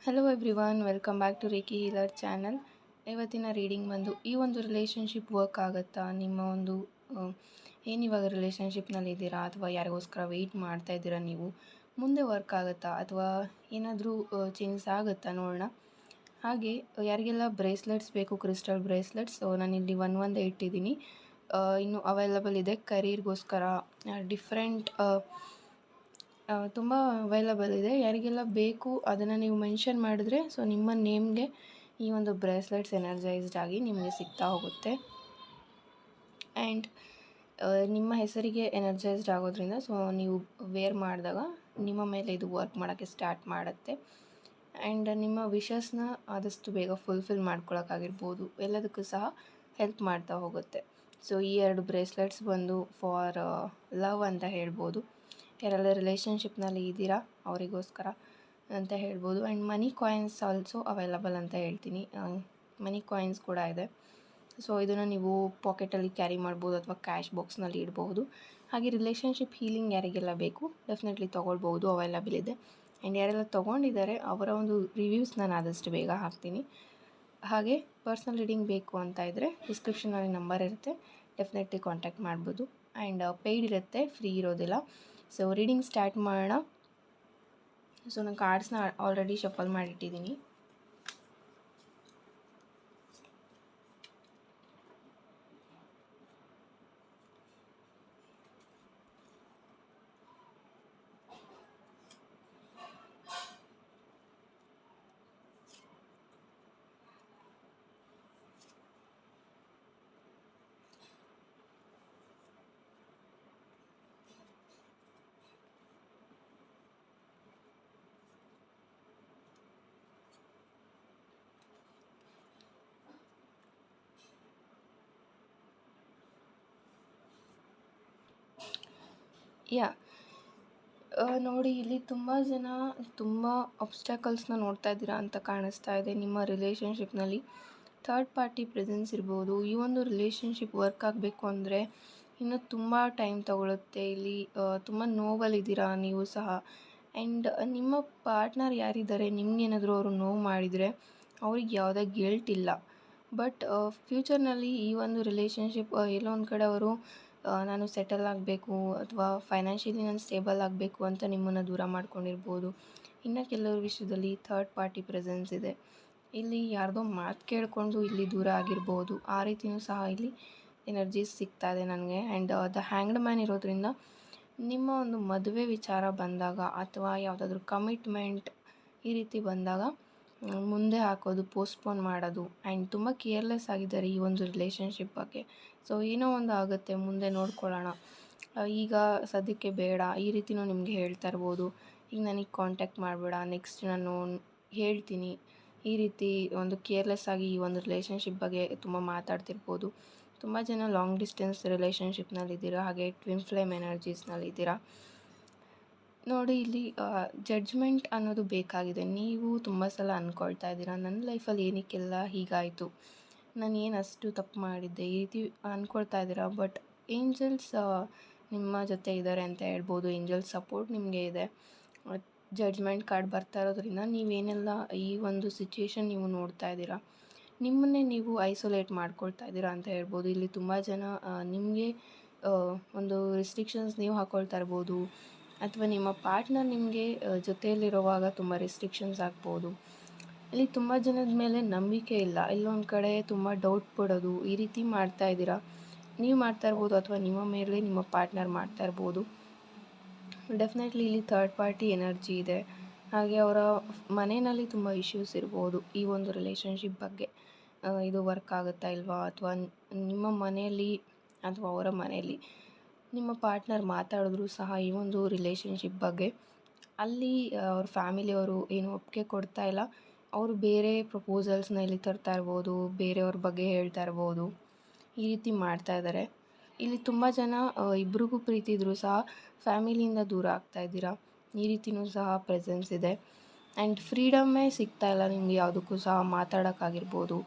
Hello everyone, welcome back to Reiki healer channel. ಇವತ್ತಿನ reading ಬಂದು ಈ ಒಂದು ರಿಲೇಷನ್ಶಿಪ್ ವರ್ಕ್ ಆಗುತ್ತಾ, ನಿಮ್ಮ ಒಂದು ಏನಿವಾಗ ರಿಲೇಷನ್ಶಿಪ್ನಲ್ಲಿ ಇದ್ದೀರಾ ಅಥವಾ ಯಾರಿಗೋಸ್ಕರ ವೆಯ್ಟ್ ಮಾಡ್ತಾ ಇದ್ದೀರಾ, ನೀವು ಮುಂದೆ ವರ್ಕ್ ಆಗುತ್ತಾ ಅಥವಾ ಏನಾದರೂ ಚೇಂಜಸ್ ಆಗುತ್ತಾ ನೋಡೋಣ. ಹಾಗೆ ಯಾರಿಗೆಲ್ಲ ಬ್ರೇಸ್ಲೆಟ್ಸ್ ಬೇಕು, ಕ್ರಿಸ್ಟಲ್ ಬ್ರೇಸ್ಲೆಟ್ಸ್, ನಾನಿಲ್ಲಿ ಒಂದೇ ಇಟ್ಟಿದ್ದೀನಿ. ಇನ್ನು ಅವೈಲಬಲ್ ಇದೆ ಕರೀರ್ಗೋಸ್ಕರ. ಡಿಫ್ರೆಂಟ್ ತುಂಬ ಅವೈಲಬಲ್ ಇದೆ. ಯಾರಿಗೆಲ್ಲ ಬೇಕು ಅದನ್ನು ನೀವು ಮೆನ್ಷನ್ ಮಾಡಿದ್ರೆ ನಿಮ್ಮ ನೇಮ್ಗೆ ಈ ಒಂದು ಬ್ರೇಸ್ಲೆಟ್ಸ್ ಎನರ್ಜೈಸ್ಡ್ ಆಗಿ ನಿಮಗೆ ಸಿಗ್ತಾ ಹೋಗುತ್ತೆ. ಆ್ಯಂಡ್ ನಿಮ್ಮ ಹೆಸರಿಗೆ ಎನರ್ಜೈಸ್ಡ್ ಆಗೋದ್ರಿಂದ ನೀವು ವೇರ್ ಮಾಡಿದಾಗ ನಿಮ್ಮ ಮೇಲೆ ಇದು ವರ್ಕ್ ಮಾಡೋಕ್ಕೆ ಸ್ಟಾರ್ಟ್ ಮಾಡುತ್ತೆ. ಆ್ಯಂಡ್ ನಿಮ್ಮ ವಿಶಸ್ನ ಆದಷ್ಟು ಬೇಗ ಫುಲ್ಫಿಲ್ ಮಾಡ್ಕೊಳಕ್ಕಾಗಿರ್ಬೋದು, ಎಲ್ಲದಕ್ಕೂ ಸಹ ಹೆಲ್ಪ್ ಮಾಡ್ತಾ ಹೋಗುತ್ತೆ. ಈ 2 ಬ್ರೇಸ್ಲೆಟ್ಸ್ ಬಂದು ಫಾರ್ ಲವ್ ಅಂತ ಹೇಳ್ಬೋದು. ಯಾರೆಲ್ಲ ರಿಲೇಷನ್ಶಿಪ್ನಲ್ಲಿ ಇದ್ದೀರಾ ಅವರಿಗೋಸ್ಕರ ಅಂತ ಹೇಳ್ಬೋದು. And money coins also available ಅಂತ ಹೇಳ್ತೀನಿ. ಮನಿ ಕಾಯಿನ್ಸ್ ಕೂಡ ಇದೆ. ಇದನ್ನು ನೀವು ಪಾಕೆಟಲ್ಲಿ ಕ್ಯಾರಿ ಮಾಡ್ಬೋದು ಅಥವಾ ಕ್ಯಾಶ್ ಬಾಕ್ಸ್ನಲ್ಲಿ ಇಡ್ಬೋದು. ಹಾಗೆ ರಿಲೇಷನ್ಶಿಪ್ ಹೀಲಿಂಗ್ ಯಾರಿಗೆಲ್ಲ ಬೇಕು ಡೆಫಿನೆಟ್ಲಿ ತೊಗೊಳ್ಬೋದು, ಅವೈಲಬಲ್ ಇದೆ. ಆ್ಯಂಡ್ ಯಾರೆಲ್ಲ ತೊಗೊಂಡಿದ್ದಾರೆ ಅವರ ಒಂದು ರಿವ್ಯೂಸ್ ನಾನು ಆದಷ್ಟು ಬೇಗ ಹಾಕ್ತೀನಿ. ಹಾಗೆ ಪರ್ಸ್ನಲ್ ರೀಡಿಂಗ್ ಬೇಕು ಅಂತ ಇದ್ದರೆ ಡಿಸ್ಕ್ರಿಪ್ಷನಲ್ಲಿ ನಂಬರ್ ಇರುತ್ತೆ, ಡೆಫಿನೆಟ್ಲಿ ಕಾಂಟ್ಯಾಕ್ಟ್ ಮಾಡ್ಬೋದು. ಆ್ಯಂಡ್ ಪೇಯ್ಡ್ ಇರುತ್ತೆ, ಫ್ರೀ ಇರೋದಿಲ್ಲ. ರೀಡಿಂಗ್ ಸ್ಟಾರ್ಟ್ ಮಾಡೋಣ. ನಾನು ಕಾರ್ಡ್ಸ್ನ ಆಲ್ರೆಡಿ ಶಫಲ್ ಮಾಡಿಟ್ಟಿದ್ದೀನಿ. ನೋಡಿ, ಇಲ್ಲಿ ತುಂಬ ಜನ ತುಂಬ ಆಬ್ಸ್ಟ್ಯಾಕಲ್ಸ್ನ ನೋಡ್ತಾ ಇದ್ದೀರಾ ಅಂತ ಕಾಣಿಸ್ತಾ ಇದೆ. ನಿಮ್ಮ ರಿಲೇಷನ್ಶಿಪ್ನಲ್ಲಿ ಥರ್ಡ್ ಪಾರ್ಟಿ ಪ್ರೆಸೆನ್ಸ್ ಇರ್ಬೋದು. ಈ ಒಂದು ರಿಲೇಷನ್ಶಿಪ್ ವರ್ಕ್ ಆಗಬೇಕು ಅಂದರೆ ಇನ್ನೂ ತುಂಬ ಟೈಮ್ ತಗೊಳುತ್ತೆ. ಇಲ್ಲಿ ತುಂಬ ನೋವಲ್ಲಿದ್ದೀರಾ ನೀವು ಸಹ. ಆ್ಯಂಡ್ ನಿಮ್ಮ ಪಾರ್ಟ್ನರ್ ಯಾರಿದ್ದಾರೆ, ನಿಮಗೇನಾದರೂ ಅವರು ನೋವು ಮಾಡಿದರೆ ಅವ್ರಿಗೆ ಯಾವುದೇ ಗಿಲ್ಟ್ ಇಲ್ಲ. ಬಟ್ ಫ್ಯೂಚರ್ನಲ್ಲಿ ಈ ಒಂದು ರಿಲೇಷನ್ಶಿಪ್ ಎಲ್ಲೋ ಒಂದು ಕಡೆ ಅವರು ನಾನು ಸೆಟಲ್ ಆಗಬೇಕು ಅಥವಾ ಫೈನಾನ್ಷಿಯಲಿ ನಾನು ಸ್ಟೇಬಲ್ ಆಗಬೇಕು ಅಂತ ನಿಮ್ಮನ್ನು ದೂರ ಮಾಡ್ಕೊಂಡಿರ್ಬೋದು. ಇನ್ನು ಕೆಲವ್ರ ವಿಷಯದಲ್ಲಿ ಥರ್ಡ್ ಪಾರ್ಟಿ ಪ್ರೆಸೆನ್ಸ್ ಇದೆ. ಇಲ್ಲಿ ಯಾರ್ದೋ ಮಾತು ಕೇಳಿಕೊಂಡು ಇಲ್ಲಿ ದೂರ ಆಗಿರ್ಬೋದು. ಆ ರೀತಿಯೂ ಸಹ ಇಲ್ಲಿ ಎನರ್ಜೀಸ್ ಸಿಗ್ತಾ ಇದೆ ನನಗೆ. ಆ್ಯಂಡ್ ದ ಹ್ಯಾಂಗ್ಡ್ ಮ್ಯಾನ್ ಇರೋದ್ರಿಂದ ನಿಮ್ಮ ಒಂದು ಮದುವೆ ವಿಚಾರ ಬಂದಾಗ ಅಥವಾ ಯಾವುದಾದ್ರೂ ಕಮಿಟ್ಮೆಂಟ್ ಈ ರೀತಿ ಬಂದಾಗ ಮುಂದೆ ಹಾಕೋದು, ಪೋಸ್ಟ್ಪೋನ್ ಮಾಡೋದು. ಆ್ಯಂಡ್ ತುಂಬ ಕೇರ್ಲೆಸ್ ಆಗಿದ್ದಾರೆ ಈ ಒಂದು ರಿಲೇಷನ್ಶಿಪ್ ಬಗ್ಗೆ. ಏನೋ ಒಂದು ಆಗುತ್ತೆ, ಮುಂದೆ ನೋಡ್ಕೊಳ್ಳೋಣ, ಈಗ ಸದ್ಯಕ್ಕೆ ಬೇಡ, ಈ ರೀತಿಯೂ ನಿಮಗೆ ಹೇಳ್ತಾ ಇರ್ಬೋದು. ಈಗ ನನಗೆ ಕಾಂಟ್ಯಾಕ್ಟ್ ಮಾಡಬೇಡ, ನೆಕ್ಸ್ಟ್ ನಾನು ಹೇಳ್ತೀನಿ, ಈ ರೀತಿ ಒಂದು ಕೇರ್ಲೆಸ್ ಆಗಿ ಈ ಒಂದು ರಿಲೇಷನ್ಶಿಪ್ ಬಗ್ಗೆ ತುಂಬ ಮಾತಾಡ್ತಿರ್ಬೋದು. ತುಂಬ ಜನ ಲಾಂಗ್ ಡಿಸ್ಟೆನ್ಸ್ ರಿಲೇಷನ್ಶಿಪ್ನಲ್ಲಿದ್ದೀರಾ, ಹಾಗೆ ಟ್ವಿನ್ ಫ್ಲೇಮ್ ಎನರ್ಜೀಸ್ನಲ್ಲಿದ್ದೀರಾ. ನೋಡಿ, ಇಲ್ಲಿ ಜಡ್ಜ್ಮೆಂಟ್ ಅನ್ನೋದು ಬೇಕಾಗಿದೆ. ನೀವು ತುಂಬ ಸಲ ಅಂದ್ಕೊಳ್ತಾ ಇದ್ದೀರಾ, ನನ್ನ ಲೈಫಲ್ಲಿ ಏನಕ್ಕೆಲ್ಲ ಹೀಗಾಯಿತು, ನಾನು ಏನು ಅಷ್ಟು ತಪ್ಪು ಮಾಡಿದ್ದೆ, ಈ ರೀತಿ ಅಂದ್ಕೊಳ್ತಾ ಇದ್ದೀರಾ. ಬಟ್ ಏಂಜಲ್ಸ್ ನಿಮ್ಮ ಜೊತೆ ಇದ್ದಾರೆ ಅಂತ ಹೇಳ್ಬೋದು. ಏಂಜಲ್ಸ್ ಸಪೋರ್ಟ್ ನಿಮಗೆ ಇದೆ. ಜಡ್ಜ್ಮೆಂಟ್ ಕಾರ್ಡ್ ಬರ್ತಾ ಇರೋದ್ರಿಂದ ನೀವೇನೆಲ್ಲ ಈ ಒಂದು ಸಿಚುಯೇಷನ್ ನೀವು ನೋಡ್ತಾ ಇದ್ದೀರಾ, ನಿಮ್ಮನ್ನೇ ನೀವು ಐಸೋಲೇಟ್ ಮಾಡ್ಕೊಳ್ತಾ ಇದ್ದೀರಾ ಅಂತ ಹೇಳ್ಬೋದು. ಇಲ್ಲಿ ತುಂಬ ಜನ ನಿಮಗೆ ಒಂದು ರಿಸ್ಟ್ರಿಕ್ಷನ್ಸ್ ನೀವು ಹಾಕ್ಕೊಳ್ತಾ ಇರ್ಬೋದು, ಅಥವಾ ನಿಮ್ಮ ಪಾರ್ಟ್ನರ್ ನಿಮಗೆ ಜೊತೆಯಲ್ಲಿರುವಾಗ ತುಂಬ ರಿಸ್ಟ್ರಿಕ್ಷನ್ಸ್ ಆಗ್ಬೋದು. ಇಲ್ಲಿ ತುಂಬ ಜನದ ಮೇಲೆ ನಂಬಿಕೆ ಇಲ್ಲ, ಇಲ್ಲೊಂದು ಕಡೆ ತುಂಬ ಡೌಟ್ ಪಡೋದು, ಈ ರೀತಿ ಮಾಡ್ತಾ ಇದ್ದೀರಾ. ನೀವು ಮಾಡ್ತಾ ಇರ್ಬೋದು ಅಥವಾ ನಿಮ್ಮ ಮೇಲೆ ನಿಮ್ಮ ಪಾರ್ಟ್ನರ್ ಮಾಡ್ತಾ ಇರ್ಬೋದು. ಡೆಫಿನೆಟ್ಲಿ ಇಲ್ಲಿ ಥರ್ಡ್ ಪಾರ್ಟಿ ಎನರ್ಜಿ ಇದೆ. ಹಾಗೆ ಅವರ ಮನೆಯಲ್ಲಿ ತುಂಬ ಇಶ್ಯೂಸ್ ಇರ್ಬೋದು ಈ ಒಂದು ರಿಲೇಷನ್ಶಿಪ್ ಬಗ್ಗೆ. ಇದು ವರ್ಕ್ ಆಗುತ್ತಾ ಇಲ್ವಾ, ಅಥವಾ ನಿಮ್ಮ ಮನೆಯಲ್ಲಿ ಅಥವಾ ಅವರ ಮನೆಯಲ್ಲಿ ನಿಮ್ಮ ಪಾರ್ಟ್ನರ್ ಮಾತಾಡಿದ್ರು ಸಹ ಈ ಒಂದು ರಿಲೇಷನ್ಶಿಪ್ ಬಗ್ಗೆ ಅಲ್ಲಿ ಅವ್ರ ಫ್ಯಾಮಿಲಿಯವರು ಏನು ಒಪ್ಪಿಗೆ ಕೊಡ್ತಾ ಇಲ್ಲ. ಅವರು ಬೇರೆ ಪ್ರಪೋಸಲ್ಸ್ನ ಇಲ್ಲಿ ತರ್ತಾ ಇರ್ಬೋದು, ಬೇರೆಯವ್ರ ಬಗ್ಗೆ ಹೇಳ್ತಾ ಇರ್ಬೋದು, ಈ ರೀತಿ ಮಾಡ್ತಾ ಇದ್ದಾರೆ. ಇಲ್ಲಿ ತುಂಬ ಜನ ಇಬ್ರಿಗೂ ಪ್ರೀತಿ ಇದ್ದರೂ ಸಹ ಫ್ಯಾಮಿಲಿಯಿಂದ ದೂರ ಆಗ್ತಾ ಇದ್ದೀರಾ, ಈ ರೀತಿಯೂ ಸಹ ಪ್ರೆಸೆನ್ಸ್ ಇದೆ. ಆ್ಯಂಡ್ ಫ್ರೀಡಮ್ಮೇ ಸಿಗ್ತಾ ಇಲ್ಲ ನಿಮಗೆ, ಯಾವುದಕ್ಕೂ ಸಹ ಮಾತಾಡೋಕ್ಕಾಗಿರ್ಬೋದು,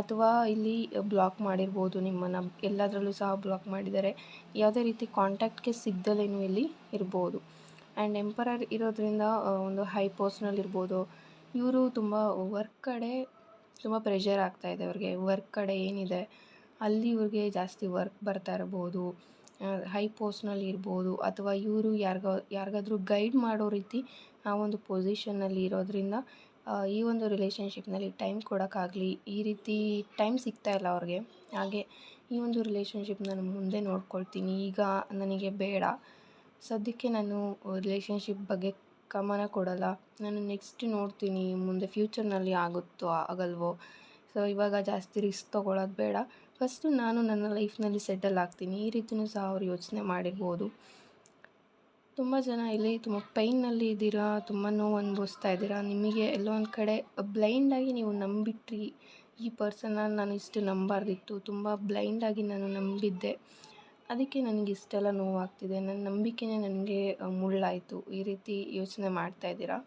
ಅಥವಾ ಇಲ್ಲಿ ಬ್ಲಾಕ್ ಮಾಡಿರ್ಬೋದು, ನಿಮ್ಮನ್ನು ಎಲ್ಲದರಲ್ಲೂ ಸಹ ಬ್ಲಾಕ್ ಮಾಡಿದ್ದಾರೆ. ಯಾವುದೇ ರೀತಿ ಕಾಂಟ್ಯಾಕ್ಟ್ಗೆ ಸಿಗ್ದಲೇನೂ ಇಲ್ಲಿ ಇರ್ಬೋದು. ಆ್ಯಂಡ್ ಎಂಪರರ್ ಇರೋದ್ರಿಂದ ಒಂದು ಹೈ ಪೋಸ್ಟ್ನಲ್ಲಿ ಇರ್ಬೋದು, ಇವರು ತುಂಬ ವರ್ಕ್ ಕಡೆ ತುಂಬ ಪ್ರೆಷರ್ ಆಗ್ತಾಯಿದೆ ಅವ್ರಿಗೆ. ವರ್ಕ್ ಕಡೆ ಏನಿದೆ ಅಲ್ಲಿ ಇವ್ರಿಗೆ ಜಾಸ್ತಿ ವರ್ಕ್ ಬರ್ತಾ ಇರ್ಬೋದು, ಹೈ ಪೋಸ್ಟ್ನಲ್ಲಿ ಇರ್ಬೋದು, ಅಥವಾ ಇವರು ಯಾರಿಗಾದ್ರೂ ಗೈಡ್ ಮಾಡೋ ರೀತಿ ಆ ಒಂದು ಪೊಸಿಷನ್ನಲ್ಲಿ ಇರೋದ್ರಿಂದ ಈ ಒಂದು ರಿಲೇಷನ್ಶಿಪ್ನಲ್ಲಿ ಟೈಮ್ ಕೊಡೋಕ್ಕಾಗಲಿ ಈ ರೀತಿ ಟೈಮ್ ಸಿಗ್ತಾಯಿಲ್ಲ ಅವ್ರಿಗೆ. ಹಾಗೆ ಈ ಒಂದು ರಿಲೇಷನ್ಶಿಪ್ ನಾನು ಮುಂದೆ ನೋಡ್ಕೊಳ್ತೀನಿ, ಈಗ ನನಗೆ ಬೇಡ, ಸದ್ಯಕ್ಕೆ ನಾನು ರಿಲೇಷನ್ಶಿಪ್ ಬಗ್ಗೆ ಗಮನ ಕೊಡಲ್ಲ, ನಾನು ನೆಕ್ಸ್ಟ್ ನೋಡ್ತೀನಿ ಮುಂದೆ ಫ್ಯೂಚರ್ನಲ್ಲಿ ಆಗುತ್ತೋ ಆಗಲ್ವೋ, ಸೊ ಇವಾಗ ಜಾಸ್ತಿ ರಿಸ್ಕ್ ತೊಗೊಳ್ಳೋದು ಬೇಡ, ಫಸ್ಟು ನಾನು ನನ್ನ ಲೈಫ್ನಲ್ಲಿ ಸೆಟಲ್ ಆಗ್ತೀನಿ, ಈ ರೀತಿಯೂ ಸಹ ಅವ್ರು ಯೋಚನೆ ಮಾಡಿರ್ಬೋದು. ತುಂಬ ಜನ ಇಲ್ಲಿ ತುಂಬ ಪೈನಲ್ಲಿ ಇದ್ದೀರಾ, ತುಂಬ ನೋವು ಅನುಭವಿಸ್ತಾ ಇದ್ದೀರಾ. ನಿಮಗೆ ಎಲ್ಲೋ ಒಂದು ಕಡೆ ಬ್ಲೈಂಡಾಗಿ ನೀವು ನಂಬಿಟ್ರಿ, ಈ ಪರ್ಸನ್ನ ನಾನು ಇಷ್ಟು ನಂಬಾರ್ದಿತ್ತು, ತುಂಬ ಬ್ಲೈಂಡಾಗಿ ನಾನು ನಂಬಿದ್ದೆ, ಅದಕ್ಕೆ ನನಗೆ ಇಷ್ಟೆಲ್ಲ ನೋವಾಗ್ತಿದೆ, ನನ್ನ ನಂಬಿಕೆನೇ ನನಗೆ ಮುಳ್ಳಾಯಿತು, ಈ ರೀತಿ ಯೋಚನೆ ಮಾಡ್ತಾ ಇದ್ದೀರಾ.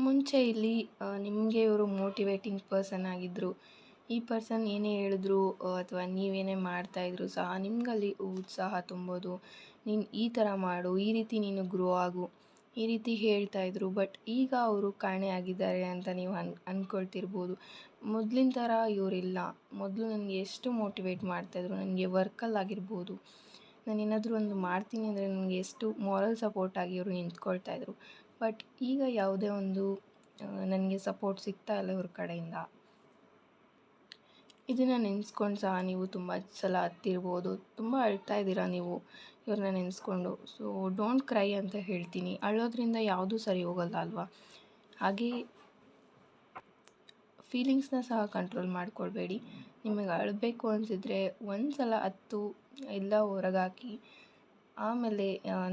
ಮುಂಚೆ ಇಲ್ಲಿ ನಿಮಗೆ ಇವರು ಮೋಟಿವೇಟಿಂಗ್ ಪರ್ಸನ್ ಆಗಿದ್ದರು. ಈ ಪರ್ಸನ್ ಏನೇ ಹೇಳಿದ್ರು ಅಥವಾ ನೀವೇನೇ ಮಾಡ್ತಾಯಿದ್ರು ಸಹ ನಿಮಗಲ್ಲಿ ಉತ್ಸಾಹ ತುಂಬೋದು. ನೀನು ಈ ಥರ ಮಾಡು, ಈ ರೀತಿ ನೀನು ಗ್ರೋ ಆಗು, ಈ ರೀತಿ ಹೇಳ್ತಾಯಿದ್ರು. ಬಟ್ ಈಗ ಅವರು ಕಾಣೆಯಾಗಿದ್ದಾರೆ ಅಂತ ನೀವು ಅಂದ್ಕೊಳ್ತಿರ್ಬೋದು. ಮೊದಲಿನ ಥರ ಇವರಿಲ್ಲ. ಮೊದಲು ನನಗೆ ಎಷ್ಟು ಮೋಟಿವೇಟ್ ಮಾಡ್ತಾಯಿದ್ರು, ನನಗೆ ವರ್ಕಲ್ಲಾಗಿರ್ಬೋದು, ನಾನು ಏನಾದರೂ ಒಂದು ಮಾಡ್ತೀನಿ ಅಂದರೆ ನನಗೆ ಎಷ್ಟು ಮಾರಲ್ ಸಪೋರ್ಟಾಗಿ ಇವರು ನಿಂತ್ಕೊಳ್ತಾಯಿದ್ರು. ಬಟ್ ಈಗ ಯಾವುದೇ ಒಂದು ನನಗೆ ಸಪೋರ್ಟ್ ಸಿಗ್ತಾ ಇಲ್ಲ ಇವ್ರ ಕಡೆಯಿಂದ. ಇದನ್ನು ನೆನೆಸ್ಕೊಂಡು ಸಹ ನೀವು ತುಂಬ ಸಲ ಹತ್ತಿರ್ಬೋದು, ತುಂಬ ಅಳ್ತಾ ಇದ್ದೀರಾ ನೀವು ಇವ್ರನ್ನ ನೆನೆಸ್ಕೊಂಡು. ಸೊ ಡೋಂಟ್ ಕ್ರೈ ಅಂತ ಹೇಳ್ತೀನಿ. ಅಳೋದ್ರಿಂದ ಯಾವುದೂ ಸರಿ ಹೋಗಲ್ಲ ಅಲ್ವಾ. ಹಾಗೆ ಫೀಲಿಂಗ್ಸ್ನ ಸಹ ಕಂಟ್ರೋಲ್ ಮಾಡ್ಕೊಳ್ಬೇಡಿ. ನಿಮಗೆ ಅಳಬೇಕು ಅನಿಸಿದರೆ ಒಂದು ಸಲ ಹತ್ತು ಎಲ್ಲ ಹೊರಗಾಕಿ ಆಮೇಲೆ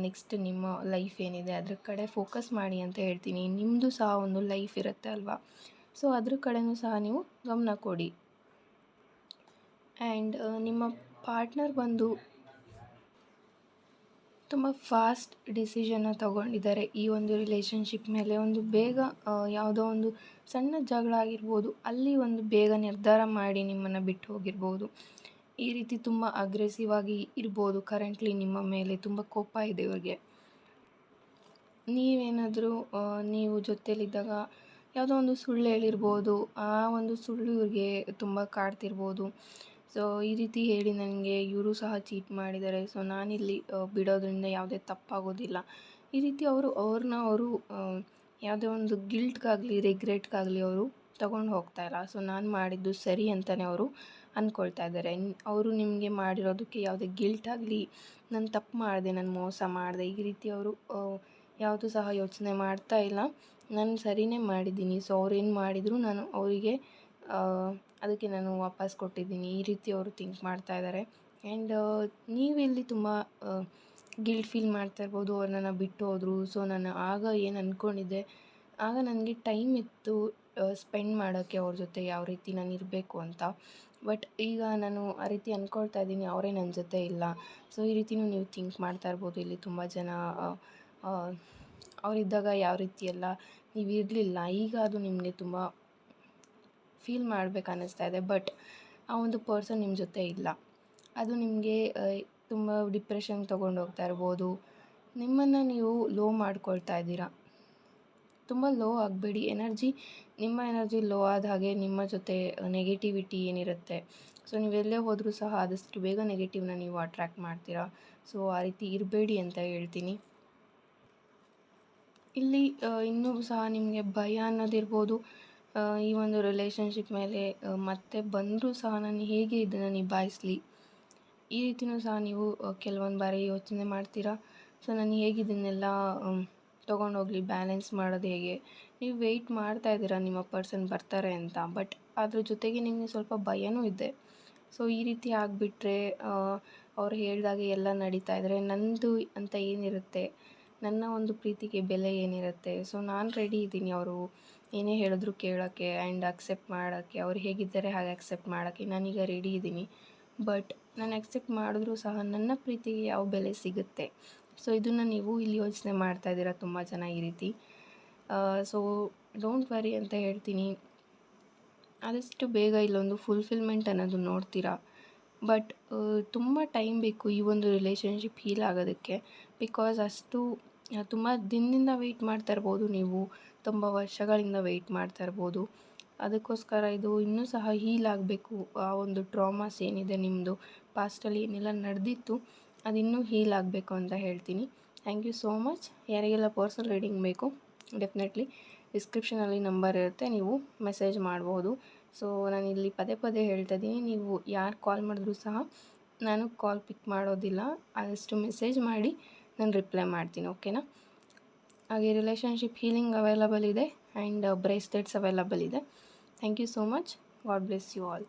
ನೆಕ್ಸ್ಟ್ ನಿಮ್ಮ ಲೈಫ್ ಏನಿದೆ ಅದ್ರ ಕಡೆ ಫೋಕಸ್ ಮಾಡಿ ಅಂತ ಹೇಳ್ತೀನಿ. ನಿಮ್ಮದು ಸಹ ಒಂದು ಲೈಫ್ ಇರುತ್ತೆ ಅಲ್ವಾ, ಸೊ ಅದ್ರ ಕಡೆಯೂ ಸಹ ನೀವು ಗಮನ ಕೊಡಿ. ಆ್ಯಂಡ್ ನಿಮ್ಮ ಪಾರ್ಟ್ನರ್ ಬಂದು ತುಂಬ ಫಾಸ್ಟ್ ಡಿಸಿಷನ್ನ ತೊಗೊಂಡಿದ್ದಾರೆ ಈ ಒಂದು ರಿಲೇಷನ್ಶಿಪ್ ಮೇಲೆ. ಒಂದು ಬೇಗ ಯಾವುದೋ ಒಂದು ಸಣ್ಣ ಜಗಳ ಆಗಿರ್ಬೋದು, ಅಲ್ಲಿ ಒಂದು ಬೇಗ ನಿರ್ಧಾರ ಮಾಡಿ ನಿಮ್ಮನ್ನು ಬಿಟ್ಟು ಹೋಗಿರ್ಬೋದು. ಈ ರೀತಿ ತುಂಬ ಅಗ್ರೆಸಿವ್ ಆಗಿ ಇರ್ಬೋದು. ಕರೆಂಟ್ಲಿ ನಿಮ್ಮ ಮೇಲೆ ತುಂಬ ಕೋಪ ಇದೆ ಇವ್ರಿಗೆ. ನೀವೇನಾದರೂ ನೀವು ಜೊತೆಯಲ್ಲಿದ್ದಾಗ ಯಾವುದೋ ಒಂದು ಸುಳ್ಳು ಹೇಳಿರ್ಬೋದು, ಆ ಒಂದು ಸುಳ್ಳು ಇವ್ರಿಗೆ ತುಂಬ ಕಾಡ್ತಿರ್ಬೋದು. ಸೊ ಈ ರೀತಿ ಹೇಳಿ ನನಗೆ ಇವರು ಸಹ ಚೀಟ್ ಮಾಡಿದ್ದಾರೆ, ಸೊ ನಾನಿಲ್ಲಿ ಬಿಡೋದ್ರಿಂದ ಯಾವುದೇ ತಪ್ಪಾಗೋದಿಲ್ಲ, ಈ ರೀತಿ ಅವರು ಯಾವುದೇ ಒಂದು ಗಿಲ್ಟ್ಗಾಗಲಿ ರಿಗ್ರೆಟ್ಗಾಗಲಿ ಅವರು ತಗೊಂಡು ಹೋಗ್ತಾಯಿಲ್ಲ. ಸೊ ನಾನು ಮಾಡಿದ್ದು ಸರಿ ಅಂತಲೇ ಅವರು ಅಂದ್ಕೊಳ್ತಾ ಇದ್ದಾರೆ. ಅವರು ನಿಮಗೆ ಮಾಡಿರೋದಕ್ಕೆ ಯಾವುದೇ ಗಿಲ್ಟ್ ಆಗಲಿ, ನಾನು ತಪ್ಪು ಮಾಡಿದೆ, ನಾನು ಮೋಸ ಮಾಡಿದೆ, ಈ ರೀತಿ ಅವರು ಯಾವುದೂ ಸಹ ಯೋಚನೆ ಮಾಡ್ತಾ ಇಲ್ಲ. ನಾನು ಸರಿಯೇ ಮಾಡಿದ್ದೀನಿ, ಸೊ ಅವ್ರೇನು ಮಾಡಿದರೂ ನಾನು ಅವರಿಗೆ ಅದಕ್ಕೆ ನಾನು ವಾಪಸ್ ಕೊಟ್ಟಿದ್ದೀನಿ, ಈ ರೀತಿ ಅವರು ಥಿಂಕ್ ಮಾಡ್ತಾ ಇದ್ದಾರೆ. ಆ್ಯಂಡ್ ನೀವಿಲ್ಲಿ ತುಂಬ ಗಿಲ್ಟ್ ಫೀಲ್ ಮಾಡ್ತಾ ಇರ್ಬೋದು, ಅವ್ರು ನನ್ನ ಬಿಟ್ಟು ಹೋದರು, ಸೊ ನಾನು ಆಗ ಏನು ಅಂದ್ಕೊಂಡಿದ್ದೆ, ಆಗ ನನಗೆ ಟೈಮ್ ಇತ್ತು ಸ್ಪೆಂಡ್ ಮಾಡೋಕ್ಕೆ ಅವ್ರ ಜೊತೆ, ಯಾವ ರೀತಿ ನಾನು ಇರಬೇಕು ಅಂತ. ಬಟ್ ಈಗ ನಾನು ಆ ರೀತಿ ಅಂದ್ಕೊಳ್ತಾ ಇದ್ದೀನಿ, ಅವರೇ ನನ್ನ ಜೊತೆ ಇಲ್ಲ. ಸೊ ಈ ರೀತಿಯೂ ನೀವು ಥಿಂಕ್ ಮಾಡ್ತಾ ಇರ್ಬೋದು. ಇಲ್ಲಿ ತುಂಬ ಜನ ಅವರಿದ್ದಾಗ ಯಾವ ರೀತಿ ಎಲ್ಲ ನೀವು ಇರಲಿಲ್ಲ, ಈಗ ಅದು ನಿಮಗೆ ತುಂಬ ಫೀಲ್ ಮಾಡಬೇಕು ಅನ್ನಿಸ್ತಾ ಇದೆ. ಬಟ್ ಆ ಒಂದು ಪರ್ಸನ್ ನಿಮ್ಮ ಜೊತೆ ಇಲ್ಲ, ಅದು ನಿಮಗೆ ತುಂಬ ಡಿಪ್ರೆಷನ್ಗೆ ತೊಗೊಂಡು ಹೋಗ್ತಾ ಇರ್ಬೋದು. ನಿಮ್ಮನ್ನು ನೀವು ಲೋ ಮಾಡ್ಕೊಳ್ತಾ ಇದ್ದೀರಾ. ತುಂಬ ಲೋ ಆಗಬೇಡಿ. ನಿಮ್ಮ ಎನರ್ಜಿ ಲೋ ಆದ ಹಾಗೆ ನಿಮ್ಮ ಜೊತೆ ನೆಗೆಟಿವಿಟಿ ಏನಿರುತ್ತೆ, ಸೊ ನೀವೆಲ್ಲೇ ಹೋದರೂ ಸಹ ಆದಷ್ಟು ಬೇಗ ನೆಗೆಟಿವ್ನ ನೀವು ಅಟ್ರ್ಯಾಕ್ಟ್ ಮಾಡ್ತೀರಾ. ಸೊ ಆ ರೀತಿ ಇರಬೇಡಿ ಅಂತ ಹೇಳ್ತೀನಿ. ಇಲ್ಲಿ ಇನ್ನೂ ಸಹ ನಿಮಗೆ ಭಯ ಅನ್ನೋದಿರ್ಬೋದು, ಈ ಒಂದು ರಿಲೇಷನ್ಶಿಪ್ ಮೇಲೆ ಮತ್ತೆ ಬಂದರೂ ಸಹ ನಾನು ಹೇಗೆ ಇದನ್ನು ನಿಭಾಯಿಸಲಿ, ಈ ರೀತಿಯೂ ಸಹ ನೀವು ಕೆಲವೊಂದು ಬಾರಿ ಯೋಚನೆ ಮಾಡ್ತೀರಾ. ಸೊ ನಾನು ಹೇಗೆ ಇದನ್ನೆಲ್ಲ ತೊಗೊಂಡೋಗ್ಲಿ, ಬ್ಯಾಲೆನ್ಸ್ ಮಾಡೋದು ಹೇಗೆ, ನೀವು ವೆಯ್ಟ್ ಮಾಡ್ತಾ ಇದ್ದೀರಾ ನಿಮ್ಮ ಪರ್ಸನ್ ಬರ್ತಾರೆ ಅಂತ. ಬಟ್ ಅದ್ರ ಜೊತೆಗೆ ನಿಮಗೆ ಸ್ವಲ್ಪ ಭಯನೂ ಇದೆ. ಸೊ ಈ ರೀತಿ ಆಗಿಬಿಟ್ರೆ ಅವ್ರು ಹೇಳಿದಾಗೆ ಎಲ್ಲ ನಡೀತಾ ಇದ್ದರೆ ನನ್ನದು ಅಂತ ಏನಿರುತ್ತೆ, ನನ್ನ ಒಂದು ಪ್ರೀತಿಗೆ ಬೆಲೆ ಏನಿರುತ್ತೆ. ಸೊ ನಾನು ರೆಡಿ ಇದ್ದೀನಿ ಅವರು ಏನೇ ಹೇಳಿದ್ರು ಕೇಳೋಕ್ಕೆ ಆ್ಯಂಡ್ ಅಕ್ಸೆಪ್ಟ್ ಮಾಡೋಕ್ಕೆ, ಅವ್ರು ಹೇಗಿದ್ದಾರೆ ಹಾಗೆ ಅಕ್ಸೆಪ್ಟ್ ಮಾಡೋಕ್ಕೆ ನಾನೀಗ ರೆಡಿ ಇದ್ದೀನಿ. ಬಟ್ ನಾನು ಅಕ್ಸೆಪ್ಟ್ ಮಾಡಿದ್ರೂ ಸಹ ನನ್ನ ಪ್ರೀತಿಗೆ ಯಾವ ಬೆಲೆ ಸಿಗುತ್ತೆ. ಸೊ ಇದನ್ನು ನೀವು ಇಲ್ಲಿ ಯೋಚನೆ ಮಾಡ್ತಾ ಇದ್ದೀರಾ ತುಂಬ ಜನ ಈ ರೀತಿ. ಸೊ ಡೋಂಟ್ ವರಿ ಅಂತ ಹೇಳ್ತೀನಿ. ಆದಷ್ಟು ಬೇಗ ಇಲ್ಲೊಂದು ಫುಲ್ಫಿಲ್ಮೆಂಟ್ ಅನ್ನೋದು ನೋಡ್ತೀರಾ. ಬಟ್ ತುಂಬ ಟೈಮ್ ಬೇಕು ಈ ಒಂದು ರಿಲೇಷನ್ಶಿಪ್ ಹೀಲ್ ಆಗೋದಕ್ಕೆ. ಬಿಕಾಸ್ ಅಷ್ಟು ತುಂಬ ದಿನದಿಂದ ವೆಯ್ಟ್ ಮಾಡ್ತಾ ಇರ್ಬೋದು ನೀವು, ತುಂಬ ವರ್ಷಗಳಿಂದ ವೆಯ್ಟ್ ಮಾಡ್ತಾ ಇರ್ಬೋದು. ಅದಕ್ಕೋಸ್ಕರ ಇದು ಇನ್ನೂ ಸಹ ಹೀಲ್ ಆಗಬೇಕು. ಆ ಒಂದು ಟ್ರಾಮಾಸ್ ಏನಿದೆ ನಿಮ್ಮದು ಪಾಸ್ಟಲ್ಲಿ ಏನೆಲ್ಲ ನಡೆದಿತ್ತು ಅದಿನ್ನೂ ಹೀಲ್ ಆಗಬೇಕು ಅಂತ ಹೇಳ್ತೀನಿ. Thank you so much. ಯಾರಿಗೆಲ್ಲ ಪರ್ಸನಲ್ ರೀಡಿಂಗ್ ಬೇಕು ಡೆಫಿನೆಟ್ಲಿ ಡಿಸ್ಕ್ರಿಪ್ಷನಲ್ಲಿ ನಂಬರ್ ಇರುತ್ತೆ, ನೀವು ಮೆಸೇಜ್ ಮಾಡ್ಬೋದು. ಸೊ ನಾನು ಇಲ್ಲಿ ಪದೇ ಪದೇ ಹೇಳ್ತಾ ಇದ್ದೀನಿ, ನೀವು ಯಾರು ಕಾಲ್ ಮಾಡಿದ್ರೂ ಸಹ ನಾನು ಕಾಲ್ ಪಿಕ್ ಮಾಡೋದಿಲ್ಲ, ಆದಷ್ಟು ಮೆಸೇಜ್ ಮಾಡಿ ನಾನು ರಿಪ್ಲೈ ಮಾಡ್ತೀನಿ, ಓಕೆನಾ. ಹಾಗೆ ರಿಲೇಷನ್ಶಿಪ್ ಹೀಲಿಂಗ್ ಅವೈಲಬಲ್ ಇದೆ ಆ್ಯಂಡ್ ಬ್ರೇಸ್ಲೆಟ್ಸ್ ಅವೈಲಬಲ್ ಇದೆ. Thank you so much. God bless you all.